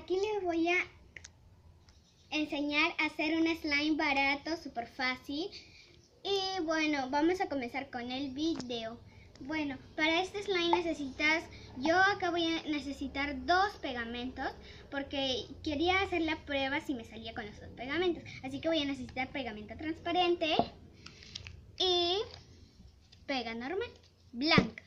aquí les voy a enseñar a hacer un slime barato, súper fácil. Y bueno, vamos a comenzar con el video. Bueno, para este slime necesitas, yo acá voy a necesitar 2 pegamentos porque quería hacer la prueba si me salía con los 2 pegamentos. Así que voy a necesitar pegamento transparente y pega normal, blanca.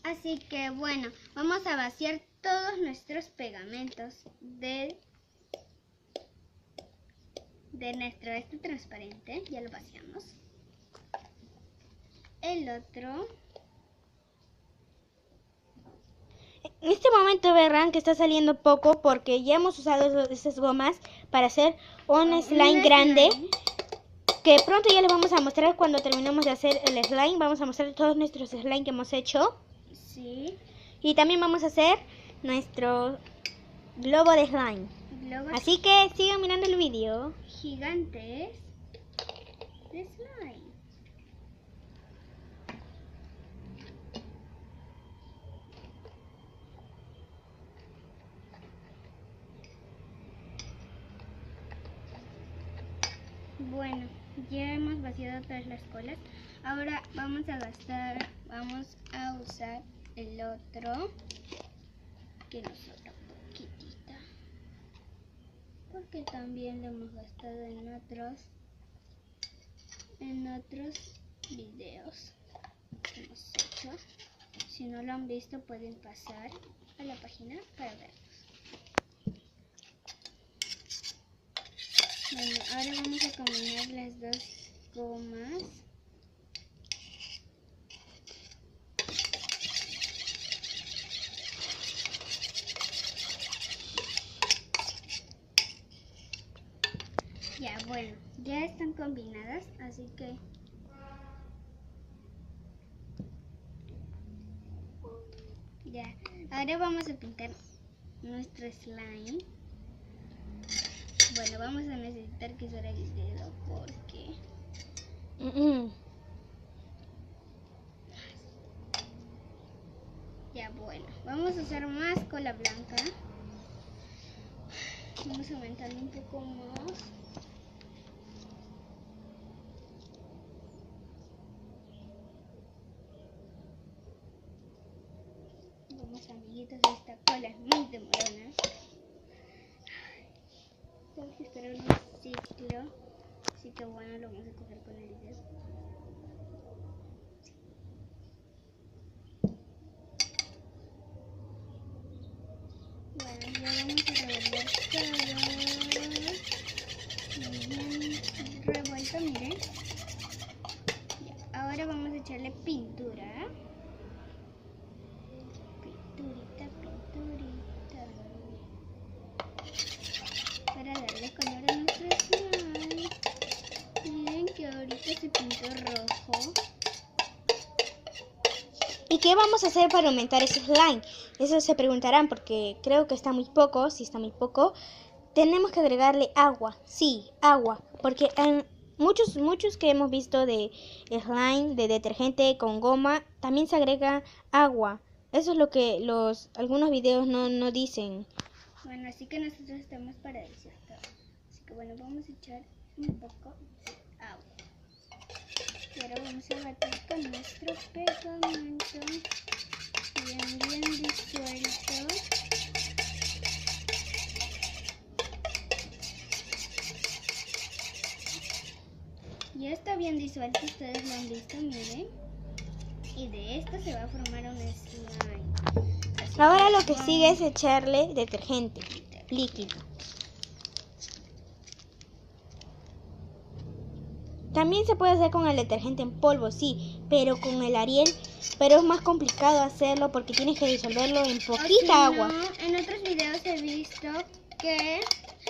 Así que bueno, vamos a vaciar todos nuestros pegamentos de nuestro transparente. Ya lo vaciamos. El otro. En este momento verán que está saliendo poco porque ya hemos usado esas gomas para hacer un slime grande. Que pronto ya les vamos a mostrar cuando terminemos de hacer el slime. Vamos a mostrar todos nuestros slime que hemos hecho. Sí. Y también vamos a hacer nuestro globo de slime. Así que sigan mirando el video. Gigantes de slime. Bueno, ya hemos vaciado todas las colas. Ahora vamos a usar el otro que nos sobra poquitita, porque también lo hemos gastado en otros videos que hemos hecho. Si no lo han visto, pueden pasar a la página para verlos. Bueno, ahora vamos a combinar las 2 gomas. Ya, bueno, ya están combinadas, así que ya. Ahora vamos a pintar nuestro slime. Bueno, vamos a necesitar que usar el dedo porque ya, bueno, vamos a usar más cola blanca. Vamos aumentando un poco más. Vamos, amiguitos, esta cola es muy demorona. Tengo que esperar un ciclo, así que bueno, lo vamos a coger con el dedo. Bueno, ya vamos a revolver todo. Muy bien revuelto, miren. Ya, ahora vamos a echarle pintura. Para darle color a nuestro slime. Miren que ahorita se pintó rojo. ¿Y qué vamos a hacer para aumentar ese slime? Eso se preguntarán porque creo que está muy poco. Si está muy poco, tenemos que agregarle agua. Sí, agua. Porque en muchos que hemos visto de slime, de detergente con goma, también se agrega agua. Eso es lo que algunos videos no dicen. Bueno, así que nosotros estamos para decir todo. Así que bueno, vamos a echar un poco de agua. Y ahora vamos a batir con nuestro pegamento bien disuelto. Ya está bien disuelto, ustedes lo han visto, miren. Y de esto se va a formar un slime. Ahora lo que sigue es echarle detergente líquido. También se puede hacer con el detergente en polvo, sí, pero con el Ariel, pero es más complicado hacerlo porque tienes que disolverlo en poquita agua. En otros videos he visto que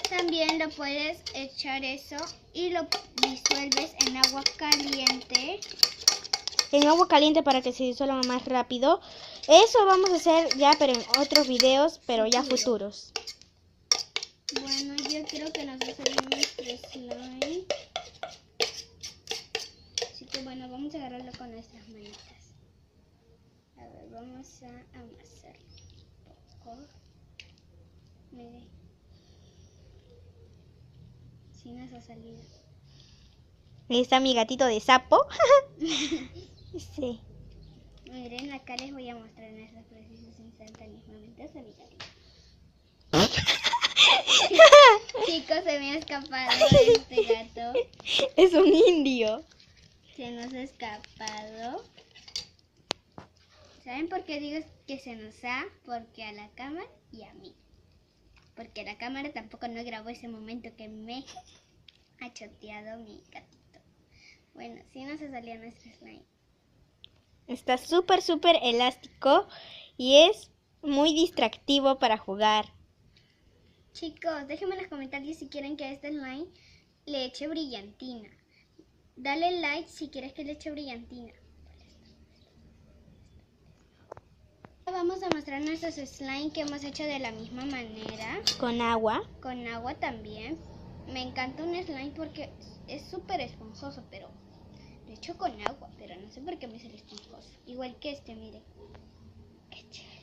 también lo puedes echar eso y lo disuelves en agua caliente. En agua caliente para que se disuelva más rápido. Eso vamos a hacer ya, pero en otros videos, pero ya futuros. Bueno, yo quiero que nos salga nuestro slime. Así que bueno, vamos a agarrarlo con nuestras manitas. A ver, vamos a amasarlo un poco. Miren, sí nos ha salido. Ahí está mi gatito de sapo. Sí. Miren, acá les voy a mostrar en estos precisos instantáneos momentos a mi gatito. Chicos, se me ha escapado este gato. Es un indio. Se nos ha escapado. ¿Saben por qué digo que se nos ha? Porque a la cámara y a mí. Porque la cámara tampoco no grabó ese momento que me ha choteado mi gatito. Bueno, sí nos ha salido nuestro slime. Está súper elástico y es muy distractivo para jugar. Chicos, déjenme en los comentarios si quieren que a este slime le eche brillantina. Dale like si quieres que le eche brillantina. Vamos a mostrar nuestros slime que hemos hecho de la misma manera. Con agua. Con agua también. Me encanta un slime porque es súper esponjoso, pero lo he hecho con agua, pero no sé por qué me sale esponjoso. Igual que este, miren. Qué chévere.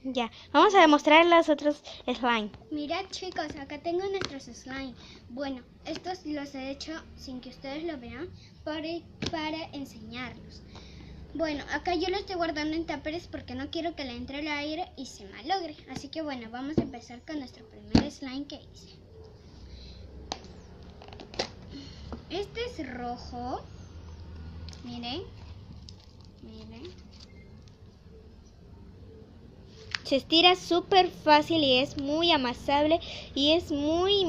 Ya, vamos a demostrar los otros slime. Mirad chicos, acá tengo nuestros slime. Bueno, estos los he hecho sin que ustedes lo vean para enseñarlos. Bueno, acá yo lo estoy guardando en tuppers porque no quiero que le entre el aire y se malogre. Así que bueno, vamos a empezar con nuestro primer slime que hice. Este es rojo. Miren. Miren. Se estira súper fácil y es muy amasable y es muy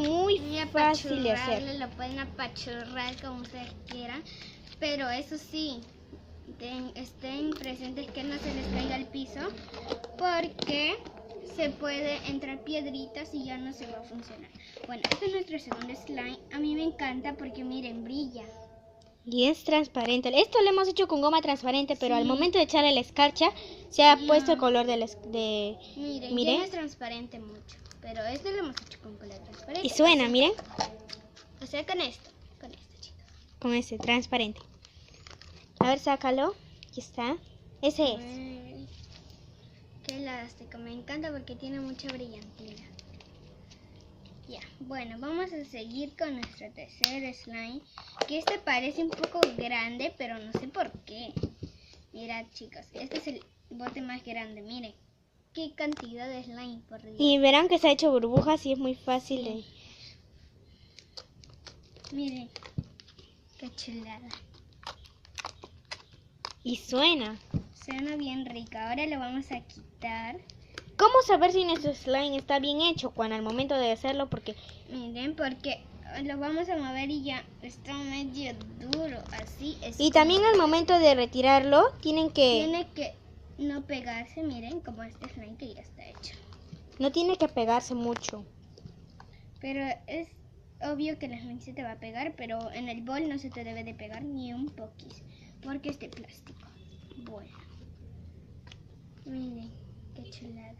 fácil de hacer. Lo pueden apachurrar como ustedes quieran, pero eso sí, estén presentes que no se les caiga al piso porque se puede entrar piedritas y ya no se va a funcionar. Bueno, este es nuestro segundo slime. A mí me encanta porque miren, brilla. Y es transparente. Esto lo hemos hecho con goma transparente, pero Sí. al momento de echarle la escarcha se ha puesto el color Miren, Miren. ya no es transparente mucho, pero este lo hemos hecho con color transparente. Y suena, miren, O sea, con esto chicos. con ese transparente. A ver, sácalo. Aquí está. Ese es. Qué elástico, me encanta porque tiene mucha brillantina. Ya, bueno, vamos a seguir con nuestro tercer slime, que este parece un poco grande, pero no sé por qué. Mirad chicos, este es el bote más grande, miren. Qué cantidad de slime, por Dios. Y verán que se ha hecho burbujas y es muy fácil de... Miren, qué chulada. Y suena. Suena bien rica, ahora lo vamos a quitar. ¿Cómo saber si nuestro slime está bien hecho, Juan, al momento de hacerlo? Porque... Miren, porque lo vamos a mover y ya está medio duro, así es. Y también al momento de retirarlo, tiene que no pegarse, miren, como este slime que ya está hecho. no tiene que pegarse mucho. Pero es obvio que el slime se te va a pegar, pero en el bol no se te debe de pegar ni un poquis, porque es de plástico. Bueno, miren, qué chulada.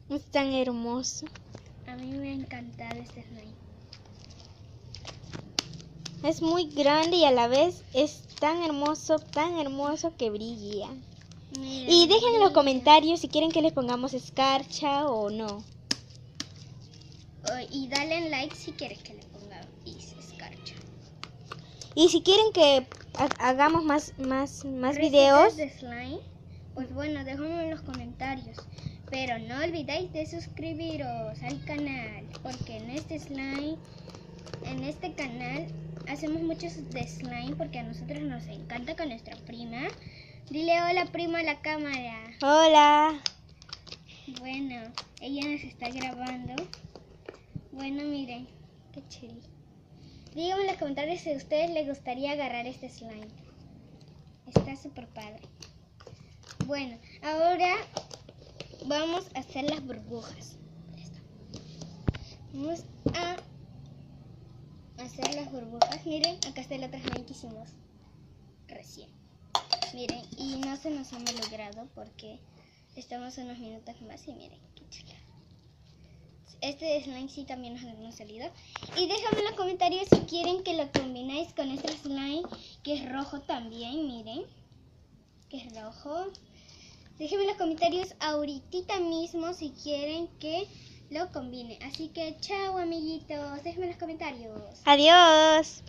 Es tan hermoso. A mí me ha encantado este slime. Es muy grande y a la vez es tan hermoso que brilla. Miren, Y dejen en los brilla. comentarios si quieren que les pongamos escarcha o no. Y dale like si quieres que le ponga escarcha. Y si quieren que hagamos más Recetas videos, de slime, pues bueno, déjenlo en los comentarios. Pero no olvidéis de suscribiros al canal, porque en este canal hacemos muchos de slime porque a nosotros nos encanta con nuestra prima. Dile hola prima a la cámara. hola. Bueno, ella nos está grabando. Bueno, miren, qué chido. Díganme en los comentarios si a ustedes les gustaría agarrar este slime. Está súper padre. Bueno, ahora vamos a hacer las burbujas. Vamos a hacer las burbujas. Miren, acá está el otro slime que hicimos recién. Miren, y no se nos ha malogrado porque estamos unos minutos más y miren, qué chula. Este slime sí también nos ha salido. Y déjame en los comentarios si quieren que lo combinéis con este slime que es rojo también, miren. Que es rojo. Déjenme en los comentarios ahorita mismo si quieren que lo combine. Así que chao amiguitos, déjenme en los comentarios. Adiós.